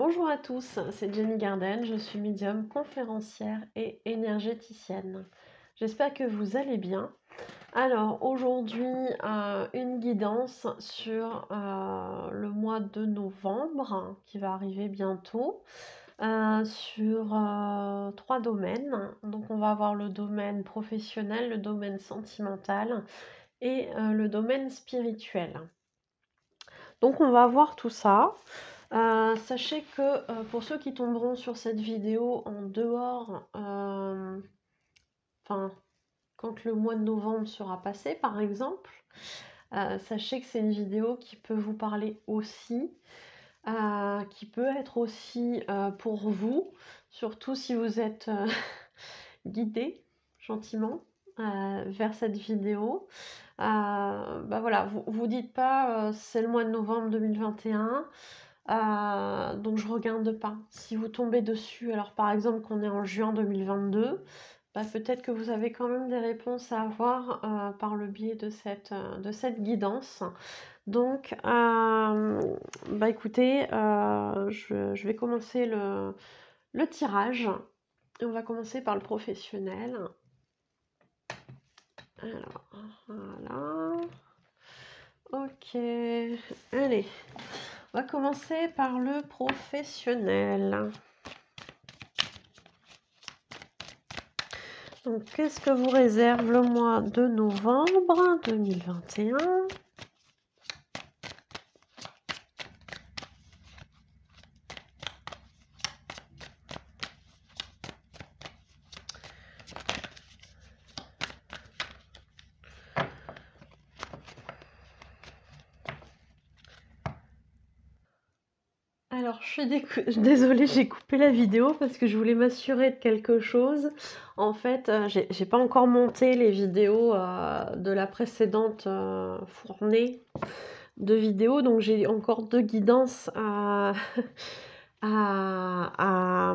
Bonjour à tous, c'est Jenny Garden, je suis médium, conférencière et énergéticienne. J'espère que vous allez bien. Alors aujourd'hui, une guidance sur le mois de novembre qui va arriver bientôt sur 3 domaines. Donc on va avoir le domaine professionnel, le domaine sentimental et le domaine spirituel. Donc on va voir tout ça. Sachez que pour ceux qui tomberont sur cette vidéo en dehors, enfin, quand le mois de novembre sera passé, par exemple, sachez que c'est une vidéo qui peut vous parler aussi, qui peut être aussi pour vous, surtout si vous êtes guidé gentiment vers cette vidéo. Bah voilà, vous dites pas c'est le mois de novembre 2021. Donc je regarde pas. Si vous tombez dessus, alors par exemple qu'on est en juin 2022, bah peut-être que vous avez quand même des réponses à avoir par le biais de cette guidance. Donc, bah écoutez, je vais commencer le tirage. Et on va commencer par le professionnel. Alors, voilà. Ok, allez. On va commencer par le professionnel. Donc, qu'est-ce que vous réserve le mois de novembre 2021 ? Alors, je suis désolée, j'ai coupé la vidéo parce que je voulais m'assurer de quelque chose. En fait, j'ai pas encore monté les vidéos de la précédente fournée de vidéos, donc j'ai encore 2 guidances à, à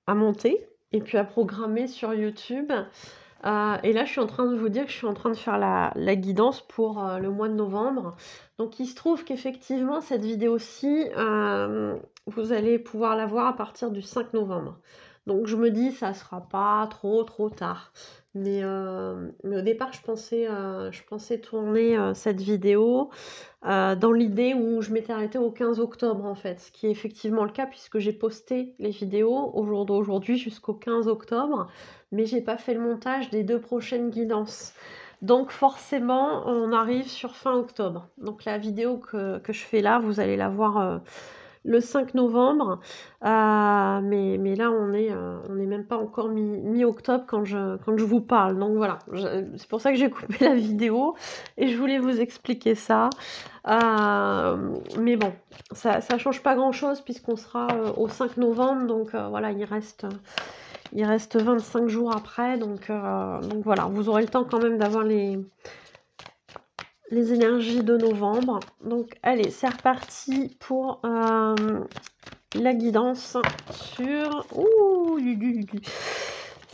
monter et puis à programmer sur YouTube. Et là, je suis en train de vous dire que je suis en train de faire la guidance pour le mois de novembre. Donc, il se trouve qu'effectivement, cette vidéo-ci, vous allez pouvoir la voir à partir du 5 novembre. Donc, je me dis, ça sera pas trop tard. Mais au départ, je pensais tourner cette vidéo dans l'idée où je m'étais arrêtée au 15 octobre, en fait. Ce qui est effectivement le cas, puisque j'ai posté les vidéos au jour d'aujourd'hui jusqu'au 15 octobre. Mais j'ai pas fait le montage des 2 prochaines guidances. Donc forcément, on arrive sur fin octobre. Donc la vidéo que je fais là, vous allez la voir le 5 novembre. Mais là, on est même pas encore mi-octobre quand je vous parle. Donc voilà, c'est pour ça que j'ai coupé la vidéo et je voulais vous expliquer ça. Mais bon, ça change pas grand-chose puisqu'on sera au 5 novembre. Donc voilà, il reste 25 jours après, donc voilà, vous aurez le temps quand même d'avoir les énergies de novembre. Donc allez, c'est reparti pour la guidance sur... Ouh,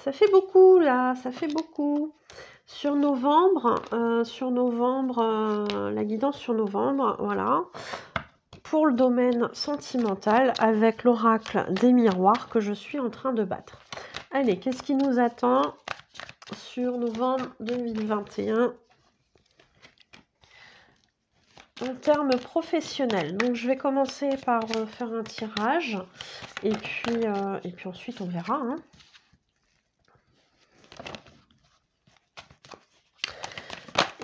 ça fait beaucoup là, ça fait beaucoup. Sur novembre, la guidance sur novembre, voilà. Pour le domaine sentimental, avec l'oracle des miroirs que je suis en train de battre. Allez, qu'est-ce qui nous attend sur novembre 2021 en termes professionnels? Donc, je vais commencer par faire un tirage et puis ensuite on verra. Hein.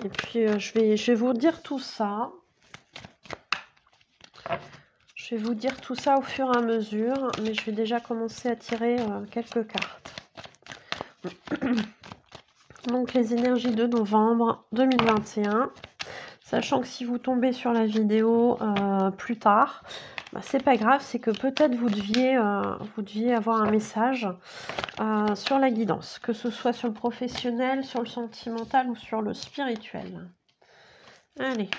Et puis, je vais vous dire tout ça. Je vais vous dire tout ça au fur et à mesure, mais je vais déjà commencer à tirer quelques cartes. Donc, les énergies de novembre 2021. Sachant que si vous tombez sur la vidéo plus tard, bah, c'est pas grave, c'est que peut-être vous deviez avoir un message sur la guidance, que ce soit sur le professionnel, sur le sentimental ou sur le spirituel. Allez.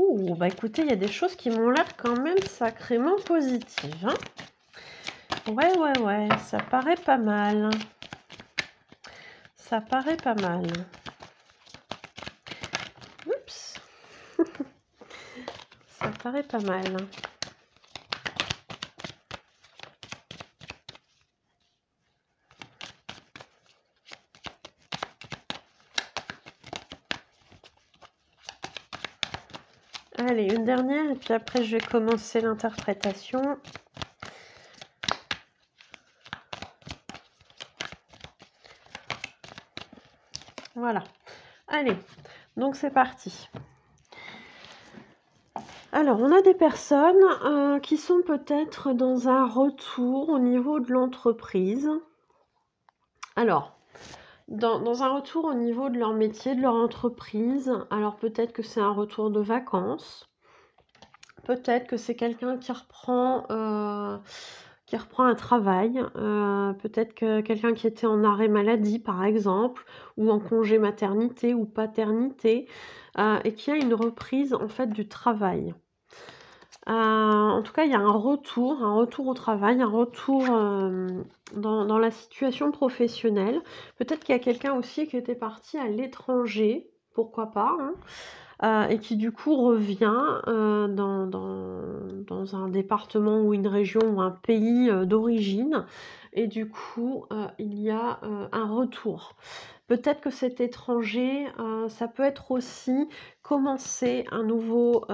Ouh, bah écoutez, il y a des choses qui m'ont l'air quand même sacrément positives, hein. Ouais, ça paraît pas mal. Ça paraît pas mal. Oups, ça paraît pas mal. Allez, une dernière, et puis après je vais commencer l'interprétation. Voilà. Allez, donc c'est parti. Alors, on a des personnes qui sont peut-être dans un retour au niveau de l'entreprise. Alors, dans un retour au niveau de leur métier, de leur entreprise. Alors, peut-être que c'est un retour de vacances. Peut-être que c'est quelqu'un qui reprend un travail. Peut-être que quelqu'un qui était en arrêt maladie, par exemple, ou en congé maternité ou paternité, et qui a une reprise, en fait, du travail. En tout cas, il y a un retour au travail, un retour, dans la situation professionnelle. Peut-être qu'il y a quelqu'un aussi qui était parti à l'étranger, pourquoi pas, hein, et qui du coup revient, dans un département ou une région ou un pays, d'origine, et du coup, il y a, un retour. Peut-être que cet étranger, ça peut être aussi commencer un nouveau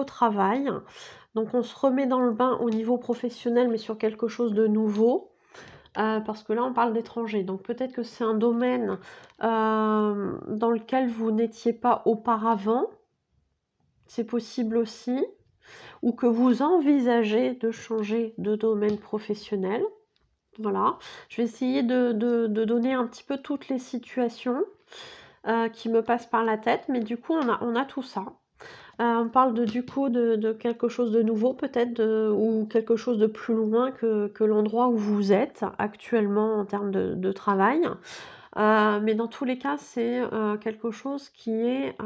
travail. Donc on se remet dans le bain au niveau professionnel, mais sur quelque chose de nouveau, parce que là on parle d'étranger. Donc peut-être que c'est un domaine, dans lequel vous n'étiez pas auparavant, c'est possible aussi, ou que vous envisagez de changer de domaine professionnel. Voilà, je vais essayer de donner un petit peu toutes les situations, qui me passent par la tête, mais du coup on a tout ça. On parle du coup de quelque chose de nouveau peut-être, ou quelque chose de plus loin que l'endroit où vous êtes actuellement en termes de travail. Mais dans tous les cas, c'est, quelque chose qui est,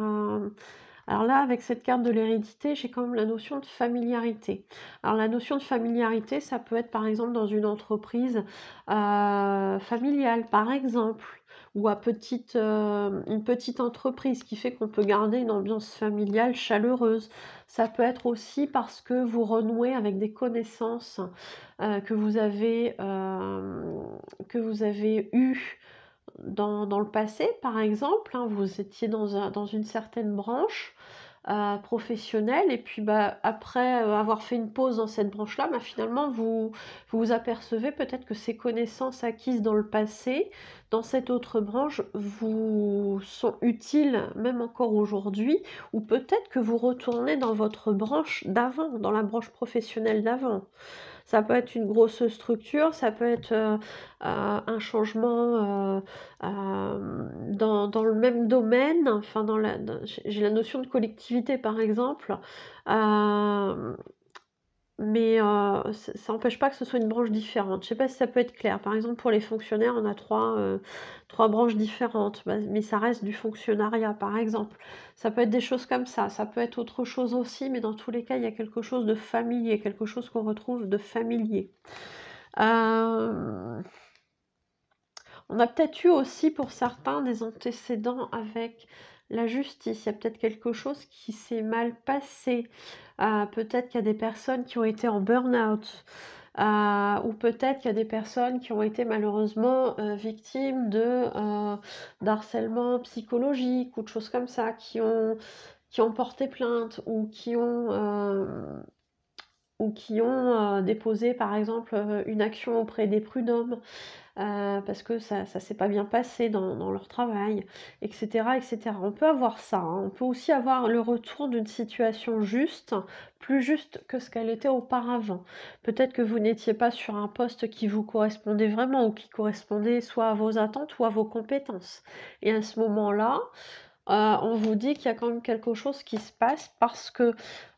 alors là, avec cette carte de l'hérédité, j'ai quand même la notion de familiarité. Alors la notion de familiarité, ça peut être par exemple dans une entreprise, familiale, par exemple, ou une petite entreprise qui fait qu'on peut garder une ambiance familiale chaleureuse. Ça peut être aussi parce que vous renouez avec des connaissances, que vous avez eues dans le passé, par exemple, hein. Vous étiez dans une certaine branche, professionnelle, et puis, bah, après, avoir fait une pause dans cette branche-là, bah, finalement vous vous apercevez peut-être que ces connaissances acquises dans le passé, dans cette autre branche, vous sont utiles même encore aujourd'hui, ou peut-être que vous retournez dans votre branche d'avant, dans la branche professionnelle d'avant. Ça peut être une grosse structure, ça peut être, un changement, dans le même domaine, enfin j'ai la notion de collectivité par exemple, hem, mais ça n'empêche pas que ce soit une branche différente. Je ne sais pas si ça peut être clair. Par exemple, pour les fonctionnaires, on a 3 branches différentes, bah, mais ça reste du fonctionnariat, par exemple. Ça peut être des choses comme ça peut être autre chose aussi, mais dans tous les cas, il y a quelque chose de familier, quelque chose qu'on retrouve de familier. Hem, on a peut-être eu aussi pour certains des antécédents avec la justice. Il y a peut-être quelque chose qui s'est mal passé. Peut-être qu'il y a des personnes qui ont été en burn-out, ou peut-être qu'il y a des personnes qui ont été malheureusement, victimes d'harcèlement psychologique ou de choses comme ça, qui ont porté plainte ou qui ont, déposé par exemple, une action auprès des prud'hommes, parce que ça s'est pas bien passé dans leur travail, et cetera, et cetera. On peut avoir ça, hein. On peut aussi avoir le retour d'une situation juste, plus juste que ce qu'elle était auparavant. Peut-être que vous n'étiez pas sur un poste qui vous correspondait vraiment, ou qui correspondait soit à vos attentes ou à vos compétences, et à ce moment-là, on vous dit qu'il y a quand même quelque chose qui se passe parce que,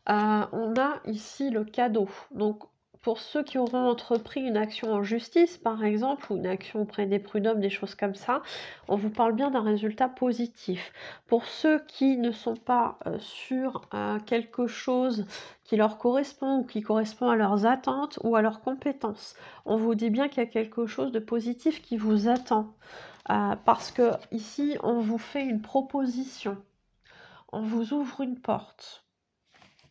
on a ici le cadeau. Donc pour ceux qui auront entrepris une action en justice, par exemple, ou une action auprès des prud'hommes, des choses comme ça, on vous parle bien d'un résultat positif. Pour ceux qui ne sont pas sur quelque chose qui leur correspond ou qui correspond à leurs attentes ou à leurs compétences, on vous dit bien qu'il y a quelque chose de positif qui vous attend. Parce que ici, on vous fait une proposition, on vous ouvre une porte.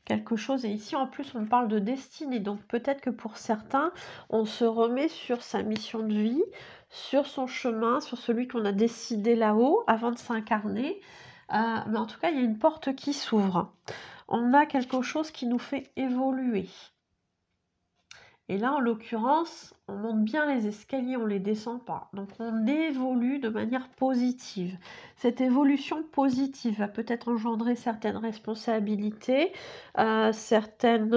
Quelque chose, et ici en plus on parle de destinée, donc peut-être que pour certains on se remet sur sa mission de vie, sur son chemin, sur celui qu'on a décidé là-haut avant de s'incarner, mais en tout cas il y a une porte qui s'ouvre, on a quelque chose qui nous fait évoluer. Et là, en l'occurrence, on monte bien les escaliers, on ne les descend pas. Donc, on évolue de manière positive. Cette évolution positive va peut-être engendrer certaines responsabilités, une certaine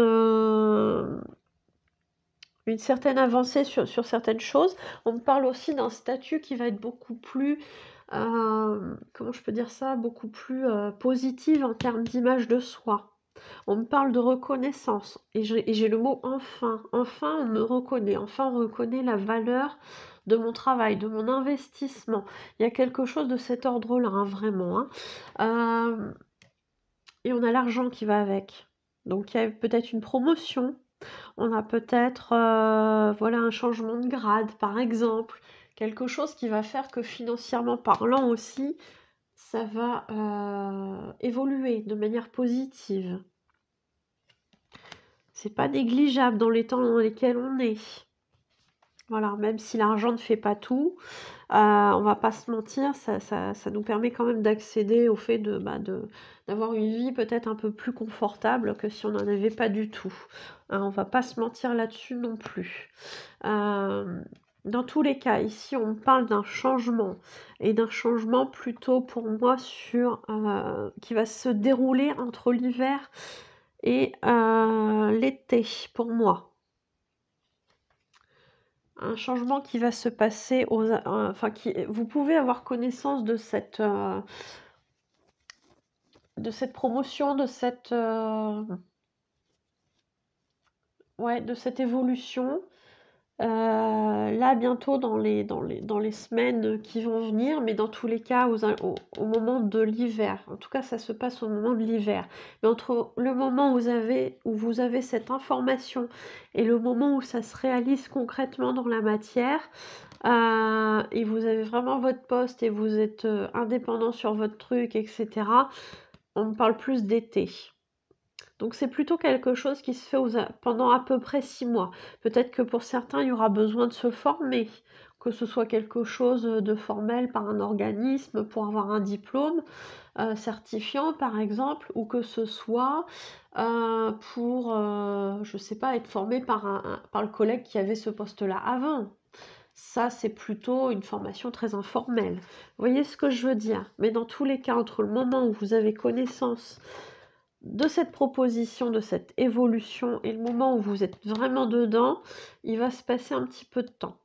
avancée sur certaines choses. On me parle aussi d'un statut qui va être beaucoup plus, comment je peux dire ça, beaucoup plus positif en termes d'image de soi. On me parle de reconnaissance et j'ai le mot enfin. Enfin, on me reconnaît. Enfin, on reconnaît la valeur de mon travail, de mon investissement. Il y a quelque chose de cet ordre-là, hein, vraiment. Hein. Et on a l'argent qui va avec. Donc, il y a peut-être une promotion. On a peut-être voilà, un changement de grade, par exemple. Quelque chose qui va faire que financièrement parlant aussi, ça va évoluer de manière positive. C'est pas négligeable dans les temps dans lesquels on est. Voilà, même si l'argent ne fait pas tout, on va pas se mentir, ça nous permet quand même d'accéder au fait d'avoir une vie peut-être un peu plus confortable que si on n'en avait pas du tout. Hein, on va pas se mentir là-dessus non plus. Dans tous les cas, ici on parle d'un changement, et d'un changement plutôt pour moi qui va se dérouler entre l'hiver et l'été, pour moi. Un changement qui va se passer vous pouvez avoir connaissance de cette promotion, de cette évolution. Là bientôt dans les semaines qui vont venir, mais dans tous les cas au moment de l'hiver. En tout cas, ça se passe au moment de l'hiver. Mais entre le moment où vous avez cette information et le moment où ça se réalise concrètement dans la matière, et vous avez vraiment votre poste et vous êtes indépendant sur votre truc, etc., on me parle plus d'été. Donc c'est plutôt quelque chose qui se fait pendant à peu près 6 mois. Peut-être que pour certains, il y aura besoin de se former, que ce soit quelque chose de formel par un organisme pour avoir un diplôme certifiant, par exemple, ou que ce soit pour, je ne sais pas, être formé par le collègue qui avait ce poste-là avant. Ça, c'est plutôt une formation très informelle. Vous voyez ce que je veux dire? Mais dans tous les cas, entre le moment où vous avez connaissance de cette proposition, de cette évolution et le moment où vous êtes vraiment dedans, il va se passer un petit peu de temps.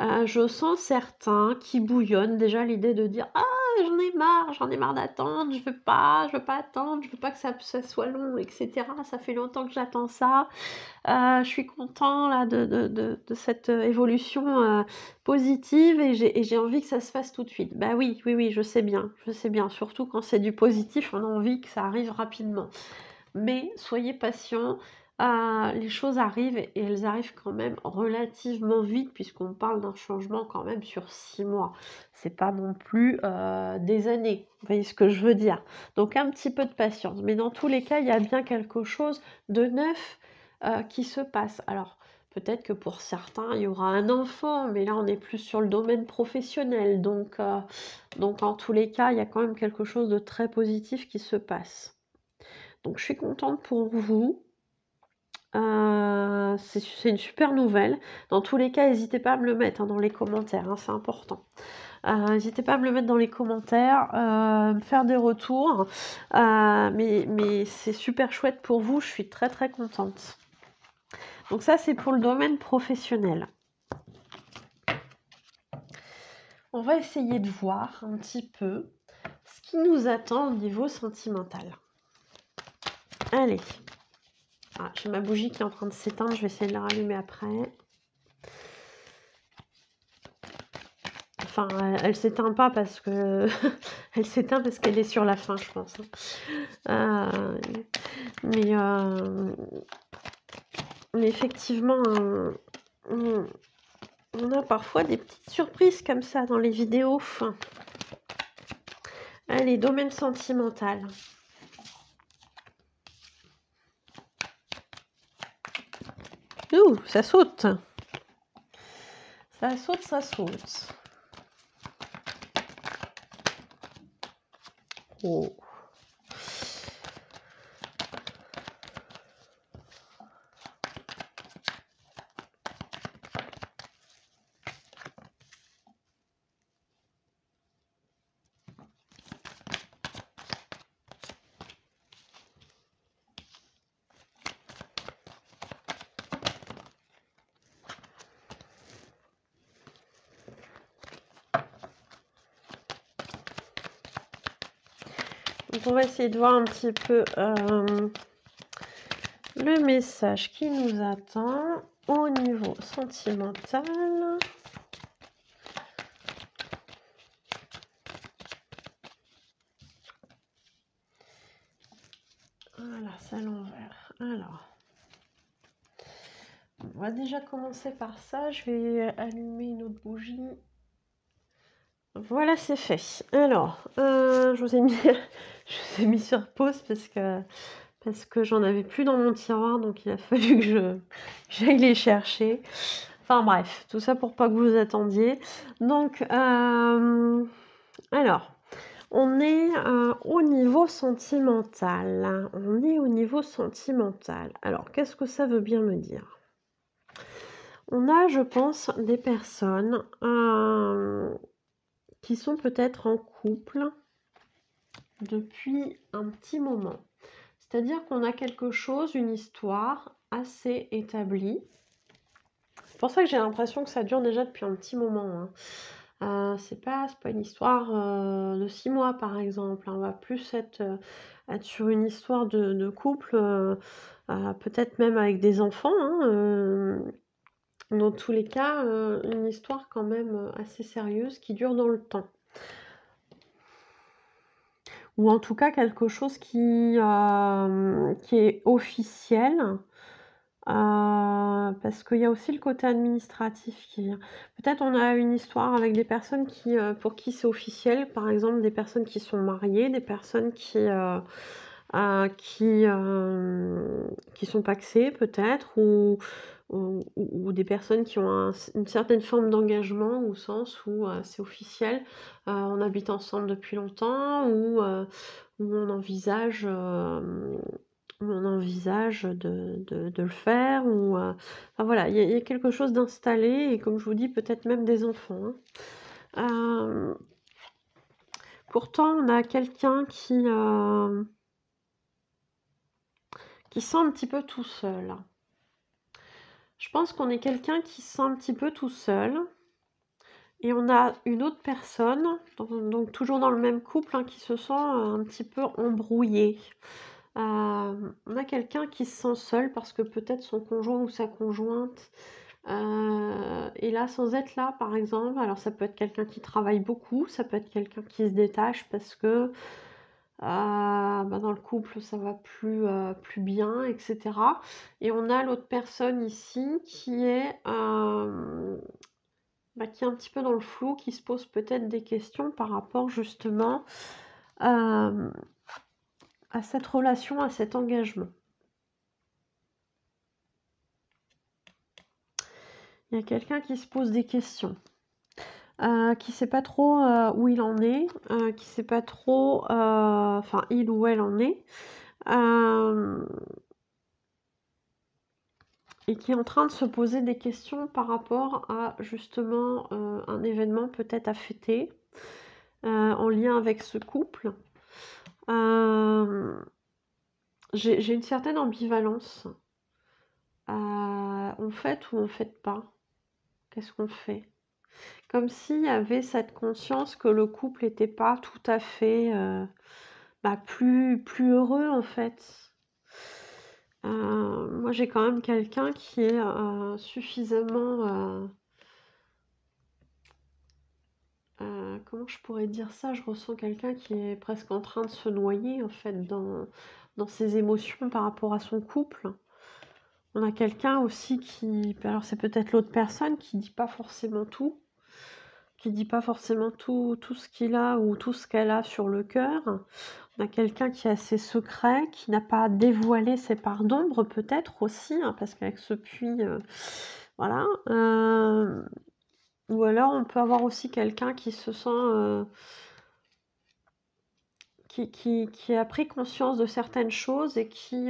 Je sens certains qui bouillonnent déjà l'idée de dire: «Ah, j'en ai marre d'attendre, je veux pas attendre, je veux pas que ça soit long, etc. Ça fait longtemps que j'attends ça. Je suis content là de cette évolution positive et j'ai envie que ça se fasse tout de suite.» Bah oui, je sais bien. Surtout quand c'est du positif, on a envie que ça arrive rapidement. Mais soyez patients, les choses arrivent et elles arrivent quand même relativement vite puisqu'on parle d'un changement quand même sur 6 mois. C'est pas non plus des années, vous voyez ce que je veux dire? Donc un petit peu de patience. Mais dans tous les cas, il y a bien quelque chose de neuf qui se passe. Alors, peut-être que pour certains, il y aura un enfant, mais là, on est plus sur le domaine professionnel. Donc en tous les cas, il y a quand même quelque chose de très positif qui se passe. Donc, je suis contente pour vous. C'est une super nouvelle. Dans tous les cas, n'hésitez pas à me le mettre dans les commentaires, hein, c'est important. N'hésitez pas à me le mettre dans les commentaires, me faire des retours. Mais c'est super chouette pour vous, je suis très très contente. Donc ça, c'est pour le domaine professionnel. On va essayer de voir un petit peu ce qui nous attend au niveau sentimental. Allez. Ah, j'ai ma bougie qui est en train de s'éteindre, je vais essayer de la rallumer après. Enfin, elle s'éteint pas parce que... elle s'éteint parce qu'elle est sur la fin, je pense. Mais effectivement, on a parfois des petites surprises comme ça dans les vidéos. Allez, domaine sentimental. Ouh, ça saute. Ça saute, ça saute. Oh. Donc on va essayer de voir un petit peu le message qui nous attend au niveau sentimental. Voilà, c'est à l'envers. Alors, on va déjà commencer par ça. Je vais allumer une autre bougie. Voilà, c'est fait. Alors, je vous ai mis sur pause parce que j'en avais plus dans mon tiroir, donc il a fallu que j'aille les chercher. Enfin bref, tout ça pour pas que vous attendiez. Donc, alors, on est au niveau sentimental. On est au niveau sentimental. Alors, qu'est-ce que ça veut bien me dire? On a, je pense, des personnes qui sont peut-être en couple depuis un petit moment. C'est-à-dire qu'on a quelque chose, une histoire assez établie. C'est pour ça que j'ai l'impression que ça dure déjà depuis un petit moment. C'est pas une histoire de 6 mois par exemple. On va plus être sur une histoire de couple, peut-être même avec des enfants. Dans tous les cas, une histoire quand même assez sérieuse qui dure dans le temps. Ou en tout cas quelque chose qui est officiel. Parce qu'il y a aussi le côté administratif qui vient. Peut-être on a une histoire avec des personnes pour qui c'est officiel, par exemple des personnes qui sont mariées, des personnes qui sont pacsées peut-être, ou des personnes qui ont une certaine forme d'engagement au sens où c'est officiel, on habite ensemble depuis longtemps, où on envisage de le faire, enfin voilà, il y a quelque chose d'installé et comme je vous dis, peut-être même des enfants. Pourtant, on a quelqu'un qui sent un petit peu tout seul. Je pense qu'on est quelqu'un qui se sent un petit peu tout seul. Et on a une autre personne, donc toujours dans le même couple, qui se sent un petit peu embrouillé. On a quelqu'un qui se sent seul parce que peut-être son conjoint ou sa conjointe est là sans être là, par exemple. Alors ça peut être quelqu'un qui travaille beaucoup, ça peut être quelqu'un qui se détache parce que dans le couple ça va plus bien, etc. Et on a l'autre personne ici qui est un petit peu dans le flou, qui se pose peut-être des questions par rapport justement à cette relation, à cet engagement. Il y a quelqu'un qui se pose des questions, qui ne sait pas trop où il en est, qui ne sait pas trop, enfin il ou elle en est, et qui est en train de se poser des questions par rapport à justement un événement peut-être à fêter, en lien avec ce couple. J'ai une certaine ambivalence. On fête ou on fête pas? Qu'est-ce qu'on fait? Comme s'il y avait cette conscience que le couple n'était pas tout à fait plus heureux en fait. Moi, j'ai quand même quelqu'un qui est, suffisamment, comment je pourrais dire ça? Je ressens quelqu'un qui est presque en train de se noyer, en fait, dans ses émotions par rapport à son couple. On a quelqu'un aussi qui alors c'est peut-être l'autre personne qui dit pas forcément tout, qui dit pas forcément tout ce qu'il a ou tout ce qu'elle a sur le cœur. On a quelqu'un qui a ses secrets, qui n'a pas dévoilé ses parts d'ombre peut-être aussi, hein, parce qu'avec ce puits, voilà. Ou alors on peut avoir aussi quelqu'un qui se sent, qui a pris conscience de certaines choses et qui,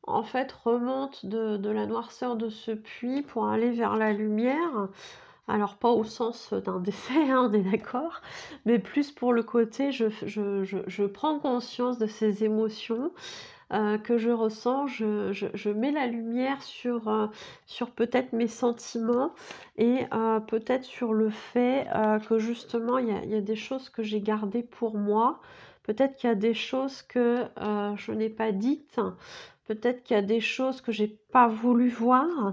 en fait, remonte de la noirceur de ce puits pour aller vers la lumière. Alors pas au sens d'un décès, hein, on est d'accord, mais plus pour le côté je prends conscience de ces émotions, que je ressens, je mets la lumière sur peut-être mes sentiments et peut-être sur le fait, que justement il y a des choses que j'ai gardées pour moi. Peut-être qu'il y a des choses que, je n'ai pas dites. Peut-être qu'il y a des choses que j'ai pas voulu voir,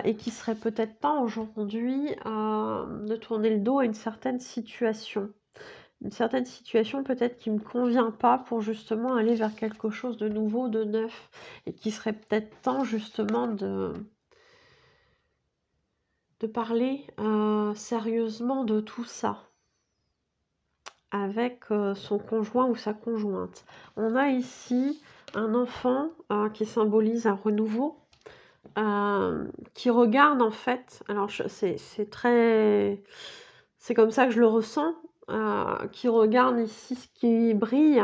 et qui seraient peut-être temps aujourd'hui, de tourner le dos à une certaine situation. Une certaine situation peut-être qui me convient pas pour justement aller vers quelque chose de nouveau, de neuf et qui serait peut-être temps justement de parler, sérieusement de tout ça avec, son conjoint ou sa conjointe. On a ici un enfant, qui symbolise un renouveau, qui regarde en fait alors c'est très c'est comme ça que je le ressens, qui regarde ici ce qui brille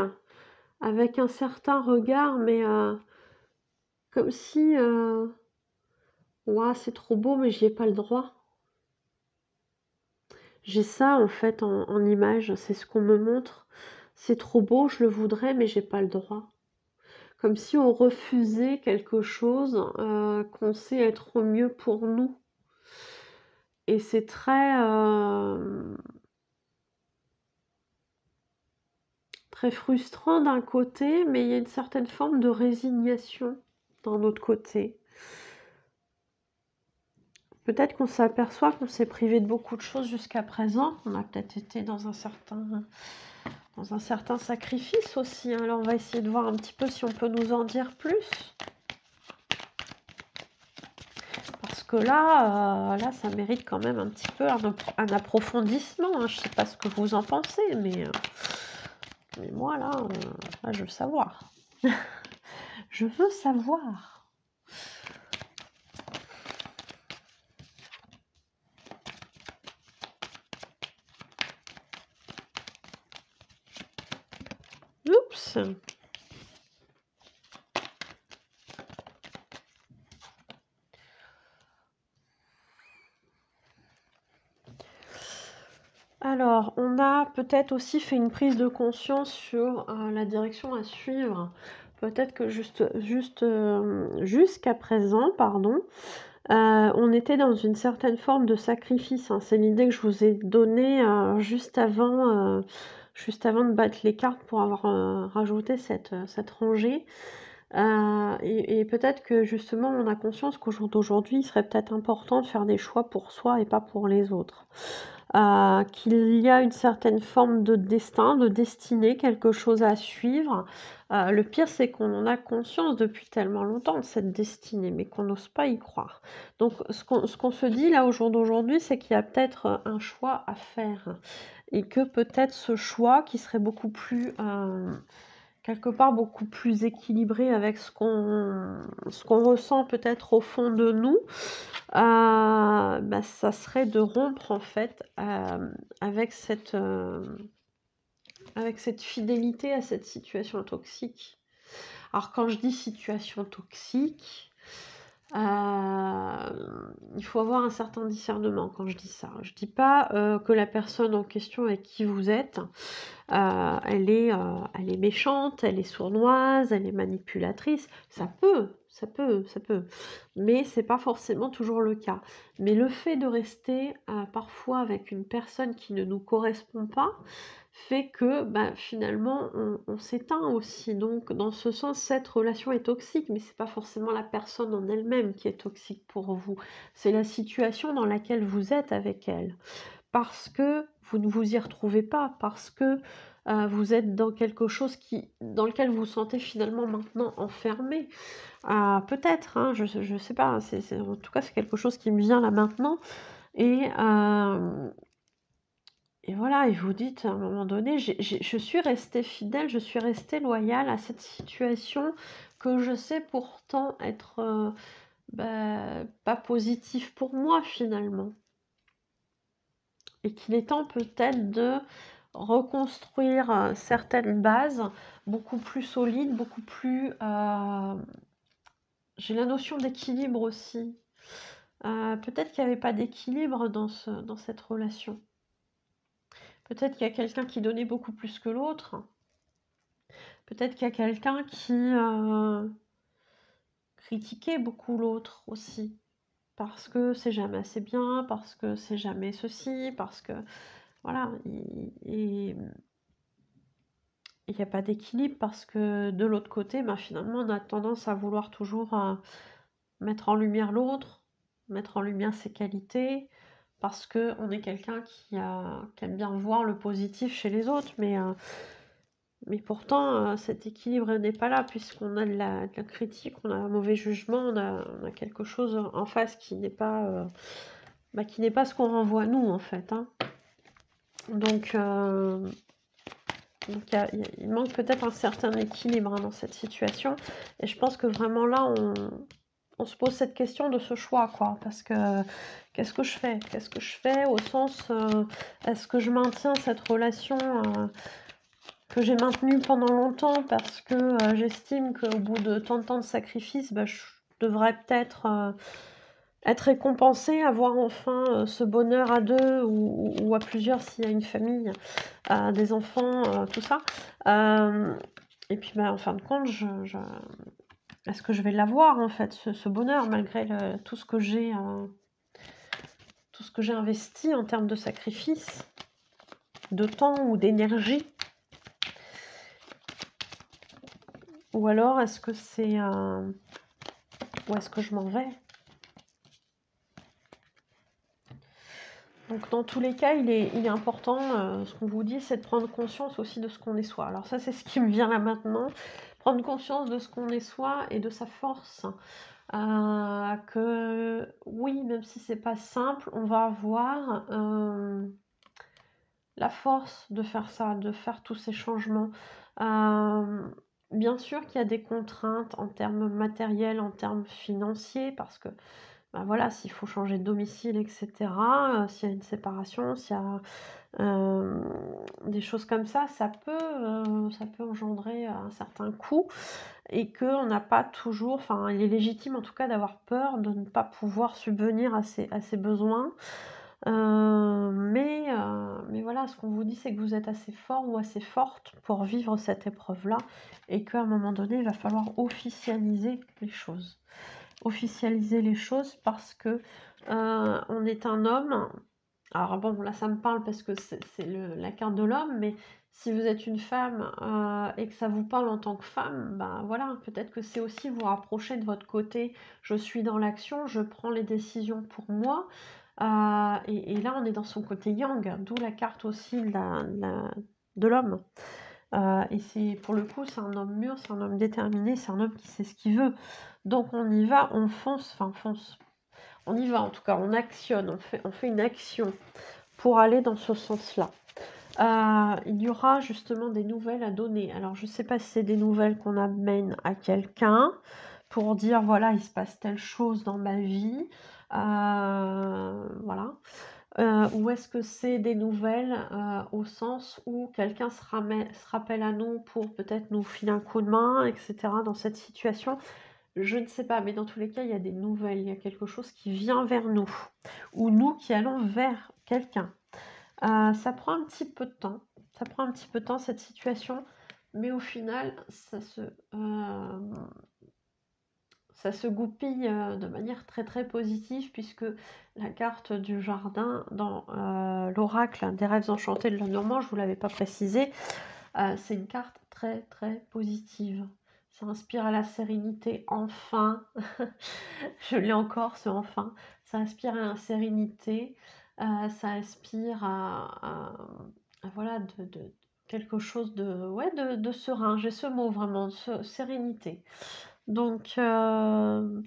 avec un certain regard, mais comme si, «Ouah, c'est trop beau, mais j'y ai pas le droit». J'ai ça, en fait, en image, c'est ce qu'on me montre. C'est trop beau, je le voudrais, mais j'ai pas le droit. Comme si on refusait quelque chose, qu'on sait être au mieux pour nous et c'est très, très frustrant d'un côté, mais il y a une certaine forme de résignation d'un autre côté. Peut-être qu'on s'aperçoit qu'on s'est privé de beaucoup de choses jusqu'à présent. On a peut-être été dans un certain sacrifice aussi. Alors on va essayer de voir un petit peu si on peut nous en dire plus. Parce que là, ça mérite quand même un petit peu un approfondissement, hein. Je ne sais pas ce que vous en pensez, mais moi là, je veux savoir. Je veux savoir. Oups. Alors, on a peut-être aussi fait une prise de conscience sur la direction à suivre. Peut-être que jusqu'à présent, pardon, on était dans une certaine forme de sacrifice, hein. C'est l'idée que je vous ai donnée juste avant de battre les cartes pour avoir rajouté cette rangée. Et peut-être que justement, on a conscience qu'au jour d'aujourd'hui, il serait peut-être important de faire des choix pour soi et pas pour les autres. Qu'il y a une certaine forme de destin, de destinée, quelque chose à suivre. Le pire, c'est qu'on en a conscience depuis tellement longtemps de cette destinée, mais qu'on n'ose pas y croire. Donc ce qu'on se dit là au jour d'aujourd'hui, c'est qu'il y a peut-être un choix à faire et que peut-être ce choix qui serait beaucoup plus, quelque part beaucoup plus équilibré avec ce qu'on ressent peut-être au fond de nous, bah, ça serait de rompre en fait, avec cette fidélité à cette situation toxique. Alors quand je dis situation toxique, il faut avoir un certain discernement quand je dis ça. Je dis pas, que la personne en question avec qui vous êtes, elle est méchante, elle est sournoise, elle est manipulatrice. Ça peut, mais c'est pas forcément toujours le cas. Mais le fait de rester, parfois avec une personne qui ne nous correspond pas, fait que, bah, finalement, on s'éteint aussi. Donc dans ce sens, cette relation est toxique, mais c'est pas forcément la personne en elle-même qui est toxique pour vous. C'est la situation dans laquelle vous êtes avec elle. Parce que vous ne vous y retrouvez pas, parce que, vous êtes dans quelque chose dans lequel vous vous sentez finalement maintenant enfermé. Peut-être, hein, je sais pas, en tout cas, c'est quelque chose qui me vient là maintenant et voilà, et vous dites à un moment donné: je suis restée fidèle, je suis restée loyale à cette situation que je sais pourtant être, pas positive pour moi finalement». Et qu'il est temps peut-être de reconstruire, certaines bases beaucoup plus solides, beaucoup plus, j'ai la notion d'équilibre aussi. Peut-être qu'il y avait pas d'équilibre dans cette relation. Peut-être qu'il y a quelqu'un qui donnait beaucoup plus que l'autre. Peut-être qu'il y a quelqu'un qui, critiquait beaucoup l'autre aussi. Parce que c'est jamais assez bien, parce que c'est jamais ceci, parce que voilà, et il y a pas d'équilibre parce que de l'autre côté, bah, finalement, on a tendance à vouloir toujours, mettre en lumière l'autre, mettre en lumière ses qualités, parce qu'on est quelqu'un qui aime bien voir le positif chez les autres, mais pourtant, cet équilibre n'est pas là puisqu'on a de la critique, on a un mauvais jugement, on a quelque chose en face qui n'est pas, qui n'est pas ce qu'on renvoie nous, en fait, hein. Donc il manque peut-être un certain équilibre, hein, dans cette situation et je pense que vraiment là, on se pose cette question de ce choix, quoi. Parce que qu'est-ce que je fais? Qu'est-ce que je fais au sens, est-ce que je maintiens cette relation, que j'ai maintenue pendant longtemps parce que, j'estime qu'au bout de tant de temps de sacrifice, bah, je devrais peut-être, être récompensée, avoir enfin, ce bonheur à 2 ou à plusieurs s'il y a une famille, des enfants, tout ça. Et puis, bah, en fin de compte, est-ce que je vais l'avoir en fait, ce bonheur malgré tout ce que j'ai investi en termes de sacrifice, de temps ou d'énergie? Ou alors est-ce que c'est, où est-ce que je m'en vais? Donc dans tous les cas, il est important, ce qu'on vous dit, c'est de prendre conscience aussi de ce qu'on est soi. Alors ça, c'est ce qui me vient là maintenant, prendre conscience de ce qu'on est soi et de sa force. Que oui, même si c'est pas simple, on va avoir, la force de faire ça, de faire tous ces changements. Bien sûr qu'il y a des contraintes en termes matériels, en termes financiers, parce que, bah, voilà, s'il faut changer de domicile et cetera, s'il y a une séparation, s'il y a, des choses comme ça peut engendrer un certain coût et qu'on n'a pas toujours enfin, il est légitime en tout cas d'avoir peur de ne pas pouvoir subvenir à ses besoins. Mais voilà, ce qu'on vous dit, c'est que vous êtes assez fort ou assez forte pour vivre cette épreuve-là et qu'à un moment donné, il va falloir officialiser les choses. Officialiser les choses parce que, on est un homme. Alors bon, là, ça me parle parce que c'est la carte de l'homme, mais si vous êtes une femme, et que ça vous parle en tant que femme, ben, voilà, peut-être que c'est aussi vous rapprocher de votre côté: «Je suis dans l'action, je prends les décisions pour moi». Et là, on est dans son côté yang, d'où la carte aussi de l'homme. Et c'est pour le coup, c'est un homme mûr, c'est un homme déterminé, c'est un homme qui sait ce qu'il veut. Donc on y va, on fonce, enfin fonce, on y va en tout cas, on actionne, on fait une action pour aller dans ce sens-là. Il y aura justement des nouvelles à donner. Alors je ne sais pas si c'est des nouvelles qu'on amène à quelqu'un pour dire voilà, il se passe telle chose dans ma vie, voilà. Ou est-ce que c'est des nouvelles, au sens où quelqu'un se rappelle à nous pour peut-être nous filer un coup de main et cetera dans cette situation? Je ne sais pas, mais dans tous les cas, il y a des nouvelles, il y a quelque chose qui vient vers nous ou nous qui allons vers quelqu'un. Ça prend un petit peu de temps, ça prend un petit peu de temps cette situation, mais au final, ça se goupille de manière très très positive, puisque la carte du jardin dans l'oracle des rêves enchantés de Lenormand, je ne vous l'avais pas précisé, c'est une carte très très positive. Ça inspire à la sérénité, enfin. Je l'ai encore, ce enfin. Ça inspire à la sérénité, ça inspire voilà, quelque chose de, ouais, de serein. J'ai ce mot vraiment, sérénité. Donc,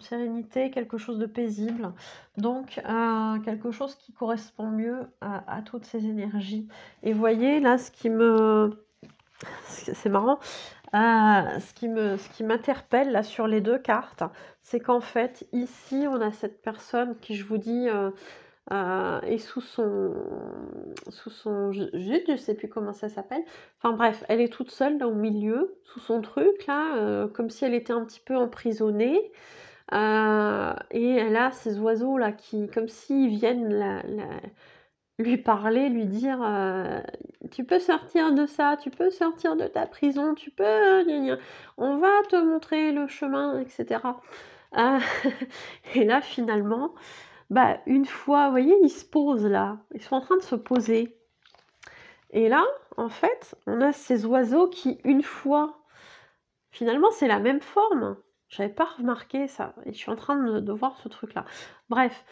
sérénité, quelque chose de paisible. Donc, quelque chose qui correspond mieux à toutes ces énergies. Et vous voyez, là, c'est marrant, ce qui m'interpelle là sur les deux cartes, c'est qu'en fait, ici, on a cette personne qui, je vous dis, est sous son jute, je sais plus comment ça s'appelle. Enfin bref, elle est toute seule là au milieu, sous son truc là, comme si elle était un petit peu emprisonnée. Et elle a ces oiseaux là qui, comme s'ils viennent lui parler, lui dire tu peux sortir de ça, tu peux sortir de ta prison, tu peux, gna gna, on va te montrer le chemin, etc. Et là, finalement, bah, une fois, vous voyez, ils se posent là, ils sont en train de se poser. Et là, en fait, on a ces oiseaux qui, une fois, finalement, c'est la même forme. J'avais pas remarqué ça, et je suis en train de voir ce truc-là. Bref,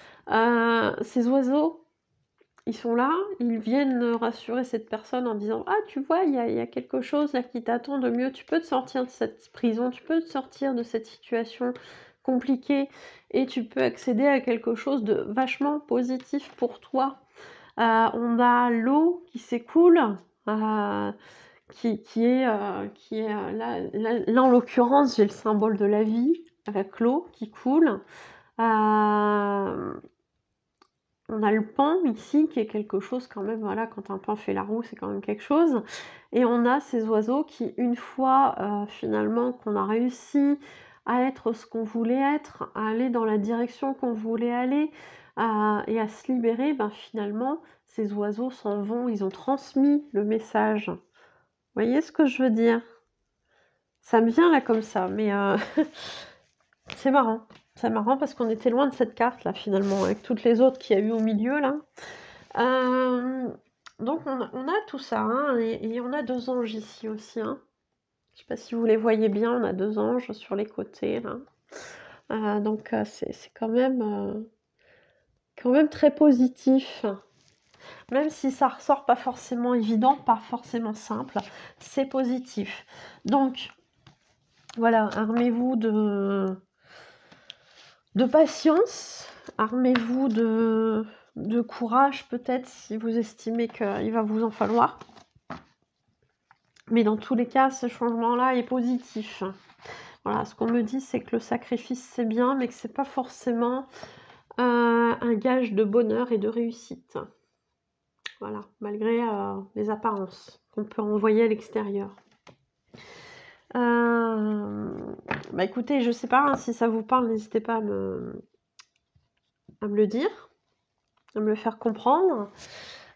ces oiseaux, ils sont là, ils viennent rassurer cette personne en disant: «Ah, tu vois, il y a quelque chose là qui t'attend de mieux, tu peux te sortir de cette prison, tu peux te sortir de cette situation compliquée et tu peux accéder à quelque chose de vachement positif pour toi». On a l'eau qui s'écoule, là en l'occurrence, j'ai le symbole de la vie avec l'eau qui coule. On a le pan ici qui est quelque chose quand même, voilà, quand un pan fait la roue, c'est quand même quelque chose. Et on a ces oiseaux qui, une fois finalement qu'on a réussi à être ce qu'on voulait être, à aller dans la direction qu'on voulait aller, et à se libérer, ben finalement, ces oiseaux s'en vont, ils ont transmis le message. Vous voyez ce que je veux dire? Ça me vient là comme ça, mais c'est marrant. C'est marrant parce qu'on était loin de cette carte là finalement, avec toutes les autres qu'il y a eu au milieu là. Donc on a tout ça, hein, et on a 2 anges ici aussi, hein. Je sais pas si vous les voyez bien, on a 2 anges sur les côtés là. Donc c'est quand même très positif. Même si ça ressort pas forcément évident, pas forcément simple, c'est positif. Donc voilà, armez-vous de patience, armez-vous de courage peut-être si vous estimez qu'il va vous en falloir. Mais dans tous les cas, ce changement-là est positif. Voilà, ce qu'on me dit, c'est que le sacrifice, c'est bien, mais que c'est pas forcément un gage de bonheur et de réussite. Voilà, malgré les apparences qu'on peut envoyer à l'extérieur. Bah écoutez, je sais pas, hein, si ça vous parle, n'hésitez pas à me le dire, à me le faire comprendre,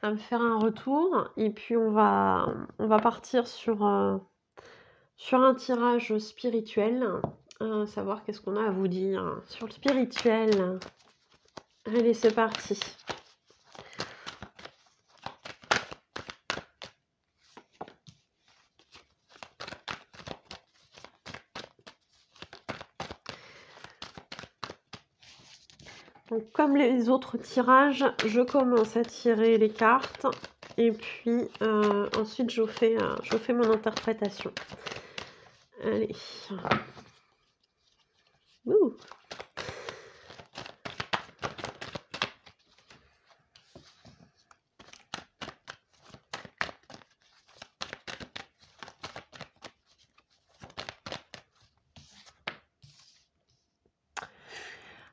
à me faire un retour, et puis on va partir sur un tirage spirituel, savoir qu'est-ce qu'on a à vous dire sur le spirituel. Allez, c'est parti. Donc, comme les autres tirages, je commence à tirer les cartes et puis ensuite je fais mon interprétation. Allez. Ouh.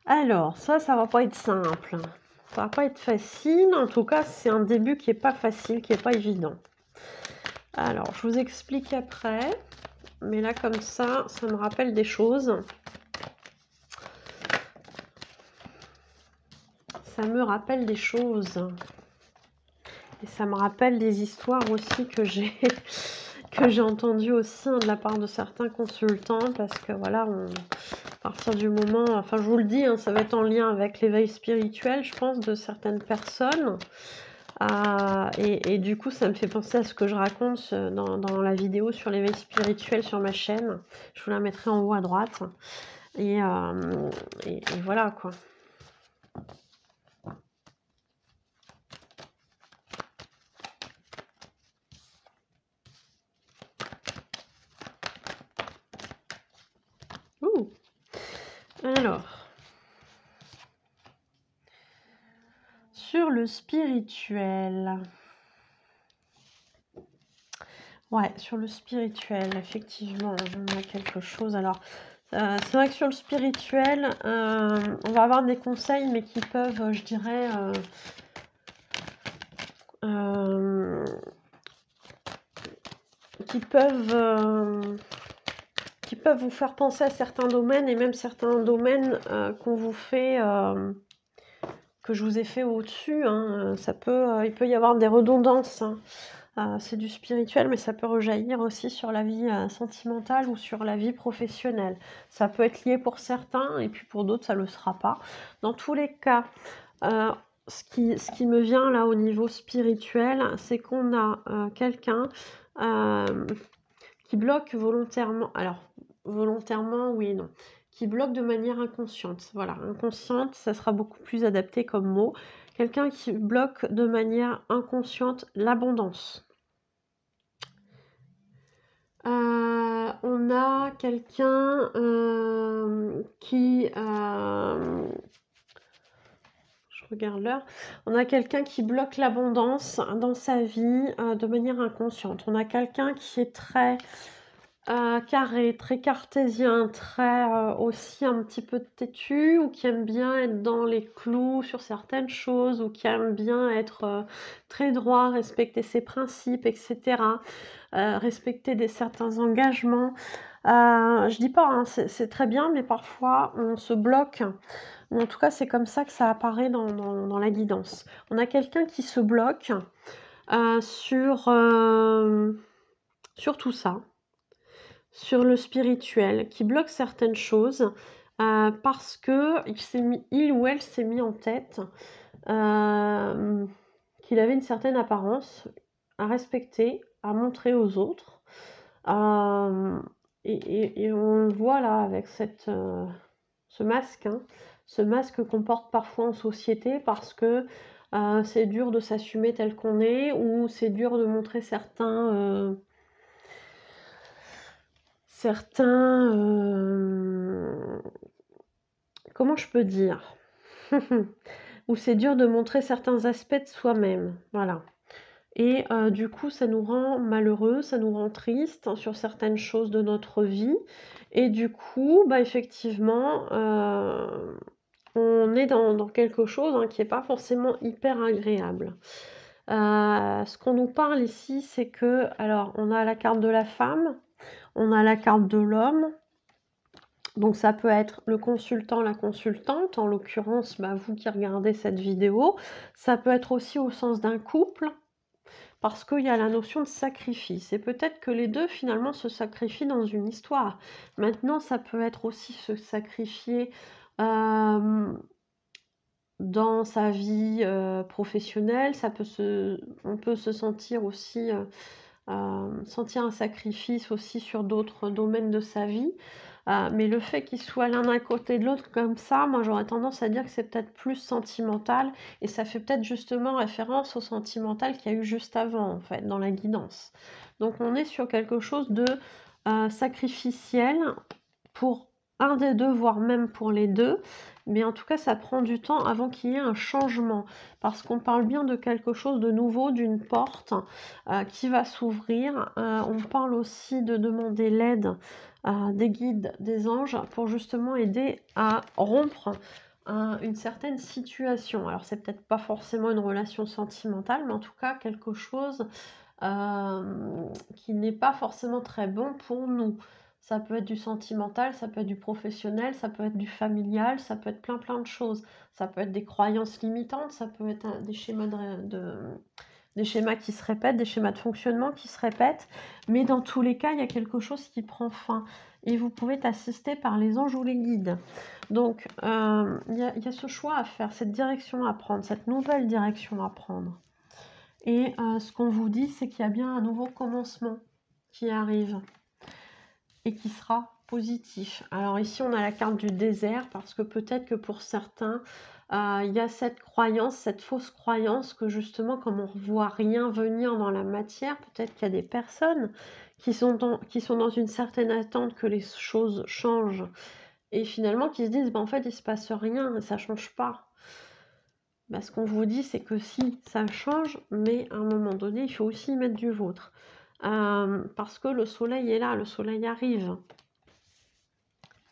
Alors, ça va pas être simple. Ça va pas être facile. En tout cas, c'est un début qui est pas facile, qui est pas évident. Alors, je vous explique après. Mais là, comme ça me rappelle des choses. Ça me rappelle des choses. Et ça me rappelle des histoires aussi que j'ai entendues aussi, hein, de la part de certains consultants. Parce que voilà, partir du moment, enfin je vous le dis, hein, ça va être en lien avec l'éveil spirituel, je pense, de certaines personnes. Et du coup, ça me fait penser à ce que je raconte dans la vidéo sur l'éveil spirituel sur ma chaîne. Je vous la mettrai en haut à droite. Et voilà quoi. Ouh. Alors, sur le spirituel. Ouais, sur le spirituel, effectivement, on a quelque chose. Alors, c'est vrai que sur le spirituel, on va avoir des conseils, mais qui peuvent, je dirais, qui peuvent vous faire penser à certains domaines, et même certains domaines qu'on vous fait, que je vous ai fait au-dessus, hein. Il peut y avoir des redondances, hein. C'est du spirituel, mais ça peut rejaillir aussi sur la vie sentimentale ou sur la vie professionnelle. Ça peut être lié pour certains, et puis pour d'autres, ça ne le sera pas. Dans tous les cas, ce qui me vient là au niveau spirituel, c'est qu'on a quelqu'un qui bloque volontairement. Alors, volontairement, oui et non. Qui bloque de manière inconsciente. Voilà, inconsciente, ça sera beaucoup plus adapté comme mot. Quelqu'un qui bloque de manière inconsciente l'abondance. On a quelqu'un qui... je regarde l'heure. On a quelqu'un qui bloque l'abondance dans sa vie de manière inconsciente. On a quelqu'un qui est très carré, très cartésien, très aussi un petit peu têtu, ou qui aime bien être dans les clous sur certaines choses, ou qui aime bien être très droit, respecter ses principes, etc. Respecter certains engagements. Je dis pas, hein, c'est très bien, mais parfois on se bloque. Ou en tout cas, c'est comme ça que ça apparaît dans la guidance. On a quelqu'un qui se bloque sur tout ça, sur le spirituel, qui bloque certaines choses parce que il ou elle s'est mis en tête qu'il avait une certaine apparence à respecter, à montrer aux autres. Et on le voit là avec ce masque, hein, ce masque qu'on porte parfois en société parce que c'est dur de s'assumer tel qu'on est, ou c'est dur de montrer certains comment je peux dire ou c'est dur de montrer certains aspects de soi-même, voilà. Et du coup, ça nous rend malheureux, ça nous rend triste sur certaines choses de notre vie. Et du coup, bah, effectivement, on est dans quelque chose hein, qui n'est pas forcément hyper agréable. Ce qu'on nous parle ici, c'est que, alors, on a la carte de la femme, on a la carte de l'homme. Donc ça peut être le consultant, la consultante, en l'occurrence, bah, vous qui regardez cette vidéo. Ça peut être aussi au sens d'un couple, parce qu'il y a la notion de sacrifice. Et peut-être que les deux, finalement, se sacrifient dans une histoire. Maintenant, ça peut être aussi se sacrifier dans sa vie professionnelle. On peut se sentir aussi... sentir un sacrifice aussi sur d'autres domaines de sa vie. Mais le fait qu'ils soient l'un à côté de l'autre comme ça, moi j'aurais tendance à dire que c'est peut-être plus sentimental, et ça fait peut-être justement référence au sentimental qu'il y a eu juste avant, en fait, dans la guidance. Donc on est sur quelque chose de sacrificiel pour un des deux, voire même pour les deux, mais en tout cas ça prend du temps avant qu'il y ait un changement, parce qu'on parle bien de quelque chose de nouveau, d'une porte qui va s'ouvrir. On parle aussi de demander l'aide des guides, des anges, pour justement aider à rompre une certaine situation. Alors c'est peut-être pas forcément une relation sentimentale, mais en tout cas quelque chose qui n'est pas forcément très bon pour nous. Ça peut être du sentimental, ça peut être du professionnel, ça peut être du familial, ça peut être plein de choses. Ça peut être des croyances limitantes, ça peut être des schémas des schémas qui se répètent, des schémas de fonctionnement qui se répètent, mais dans tous les cas, il y a quelque chose qui prend fin et vous pouvez être assisté par les anges ou les guides. Donc, il y a ce choix à faire, cette direction à prendre, cette nouvelle direction à prendre. Et ce qu'on vous dit, c'est qu'il y a bien un nouveau commencement qui arrive et qui sera positif. Alors ici, on a la carte du désert parce que peut-être que pour certains, il y a cette croyance, cette fausse croyance que justement, comme on ne voit rien venir dans la matière, peut-être qu'il y a des personnes qui sont dans une certaine attente que les choses changent et finalement qui se disent, en fait, il ne se passe rien et ça ne change pas. Ce qu'on vous dit, c'est que si, ça change, mais à un moment donné, il faut aussi y mettre du vôtre. Parce que le soleil est là, le soleil arrive.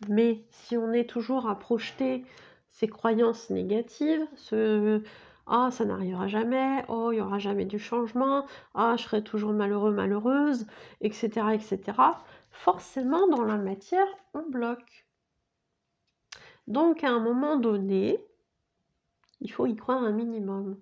Mais si on est toujours à projeter ces croyances négatives, ah, ça n'arrivera jamais, oh, il n'y aura jamais du changement, ah, je serai toujours malheureux, malheureuse, etc., etc., forcément, dans la matière, on bloque. Donc, à un moment donné, il faut y croire un minimum.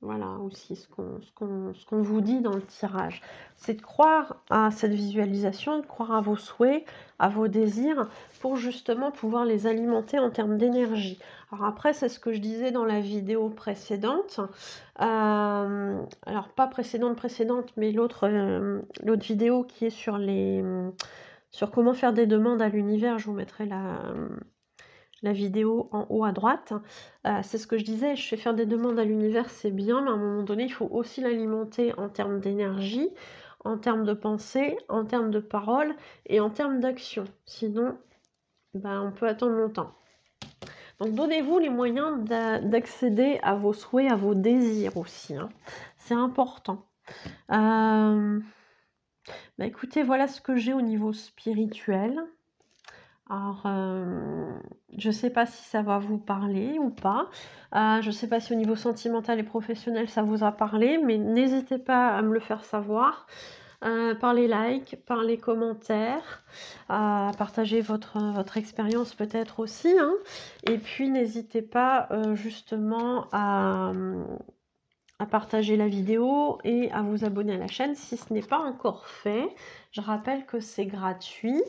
Voilà aussi ce qu'on vous dit dans le tirage. C'est de croire à cette visualisation, de croire à vos souhaits, à vos désirs, pour justement pouvoir les alimenter en termes d'énergie. Alors après, c'est ce que je disais dans la vidéo précédente. Alors pas précédente, mais l'autre vidéo qui est sur comment faire des demandes à l'univers. Je vous mettrai la vidéo en haut à droite, c'est ce que je disais, je fais faire des demandes à l'univers, c'est bien, mais à un moment donné, il faut aussi l'alimenter en termes d'énergie, en termes de pensée, en termes de parole et en termes d'action. Sinon, on peut attendre longtemps. Donc, donnez-vous les moyens d'accéder à vos souhaits, à vos désirs aussi. Hein. C'est important. Écoutez, voilà ce que j'ai au niveau spirituel. Alors, je ne sais pas si ça va vous parler ou pas. Je ne sais pas si au niveau sentimental et professionnel ça vous a parlé, mais n'hésitez pas à me le faire savoir par les likes, par les commentaires, à partager votre expérience peut-être aussi. Hein. Et puis n'hésitez pas justement à partager la vidéo et à vous abonner à la chaîne si ce n'est pas encore fait. Je rappelle que c'est gratuit.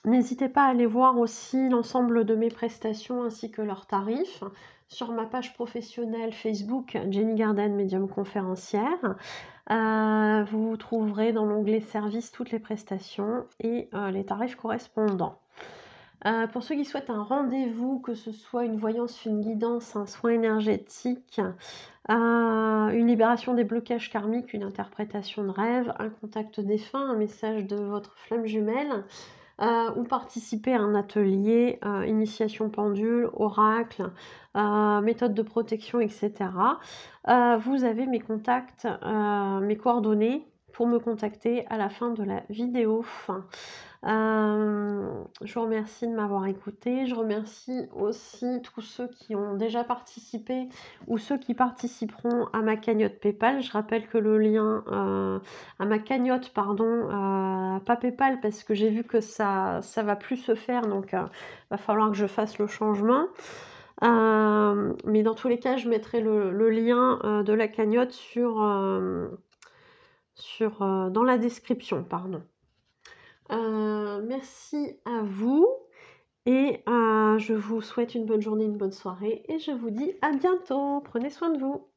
N'hésitez pas à aller voir aussi l'ensemble de mes prestations ainsi que leurs tarifs sur ma page professionnelle Facebook Jenny Garden, médium conférencière. Vous trouverez dans l'onglet service toutes les prestations et les tarifs correspondants. Pour ceux qui souhaitent un rendez-vous, que ce soit une voyance, une guidance, un soin énergétique, une libération des blocages karmiques, une interprétation de rêve, un contact défunt, un message de votre flamme jumelle, ou participer à un atelier, initiation pendule, oracle, méthode de protection, etc. Vous avez mes contacts, mes coordonnées pour me contacter à la fin de la vidéo. Je vous remercie de m'avoir écouté. Je remercie aussi tous ceux qui ont déjà participé ou ceux qui participeront à ma cagnotte PayPal. Je rappelle que le lien à ma cagnotte, pas PayPal parce que j'ai vu que ça va plus se faire, donc va falloir que je fasse le changement. Mais dans tous les cas, je mettrai le lien de la cagnotte dans la description, pardon. Merci à vous et je vous souhaite une bonne journée, une bonne soirée et je vous dis à bientôt. Prenez soin de vous.